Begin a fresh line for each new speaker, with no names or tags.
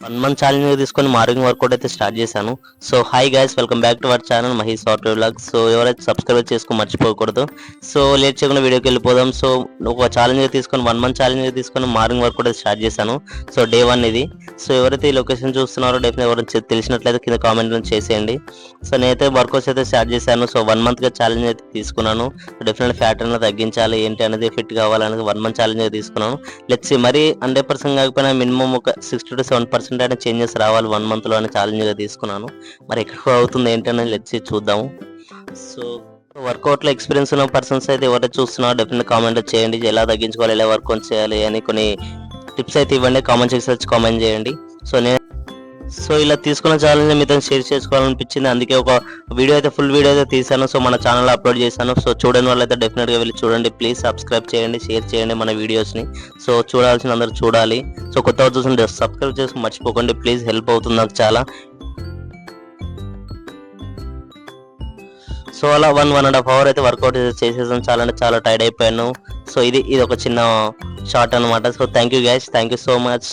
1 month challenge తీసుకొని morning workout అయితే start చేశాను. So hi guys, welcome back to our channel Mahesh software vlogs. So ఎవరైతే subscribe చేసుకొని మర్చిపోకూడదు. సో లేట్ చేయకుండా వీడియోకి వెళ్ళిపోదాం. సో ఒక ఛాలెంజ్ తీసుకొని 1 మంత్ ఛాలెంజ్ తీసుకొని మార్నింగ్ వర్కౌట్ అయితే స్టార్ట్ చేశాను. సో డే 1 ఇది. సో ఎవరైతే ఈ లొకేషన్ చూస్తున్నారో డెఫినెట్ ఎవరైనా తెలిసినట్లయితే కింద కామెంట్ చేసేయండి. సో నేనైతే వర్కౌట్స్ అయితే స్టార్ట్ చేశాను. సో 1 మంత్గా ఛాలెంజ్ అయితే తీసుకున్నాను. డెఫినెట్ ఫ్యాట్ అనేది తగ్గించాలి ఏంటి అనేది, ఫిట్ కావాలనేది 1 మంత్ ఛాలెంజ్ అయితే తీసుకున్నాను. లెట్స్ మరి 100% కాకపోయినా మినిమం ఒక 60 to 70% అయినా చేంజెస్ రావాలి 1 మంత్లో అని ఛాలెంజ్గా తీసుకున్నాను. మరి ఎక్కడ అవుతుంది ఏంటనేది లెట్స్ చూద్దాము. సో వర్కౌట్లో ఎక్స్పీరియన్స్ ఉన్న పర్సన్స్ అయితే ఎవరైతే చూస్తున్నారో డెఫినెట్ కామెంట్ చేయండి. ఎలా తగ్గించుకోవాలి, ఎలా వర్కౌట్ చేయాలి అని కొన్ని టిప్స్ అయితే ఇవ్వండి. కామెంట్ సెక్షన్ వచ్చి కామెంట్ చేయండి. సో ఇలా తీసుకున్న ఛాలెంజ్ మీతో షేర్ చేసుకోవాలనిపించింది, అందుకే ఒక వీడియో అయితే ఫుల్ వీడియో అయితే తీసాను. సో మన ఛానల్లో అప్లోడ్ చేశాను. సో చూడని వాళ్ళైతే డెఫినెట్గా వెళ్ళి చూడండి. ప్లీజ్ సబ్స్క్రైబ్ చేయండి, షేర్ చేయండి మన వీడియోస్ని. సో చూడాల్సిన అందరూ చూడాలి. సో కొత్తగా చూస్తుంటే సబ్స్క్రైబ్ చేసుకుని మర్చిపోకండి ప్లీజ్, హెల్ప్ అవుతుంది నాకు చాలా. సో అలా 1.5 hour అయితే వర్కౌట్ చేసేసాను. చాలా అంటే చాలా టైర్డ్ అయిపోయాను. సో ఇది ఒక చిన్న షార్ట్ అనమాట. So thank you guys, thank you so much.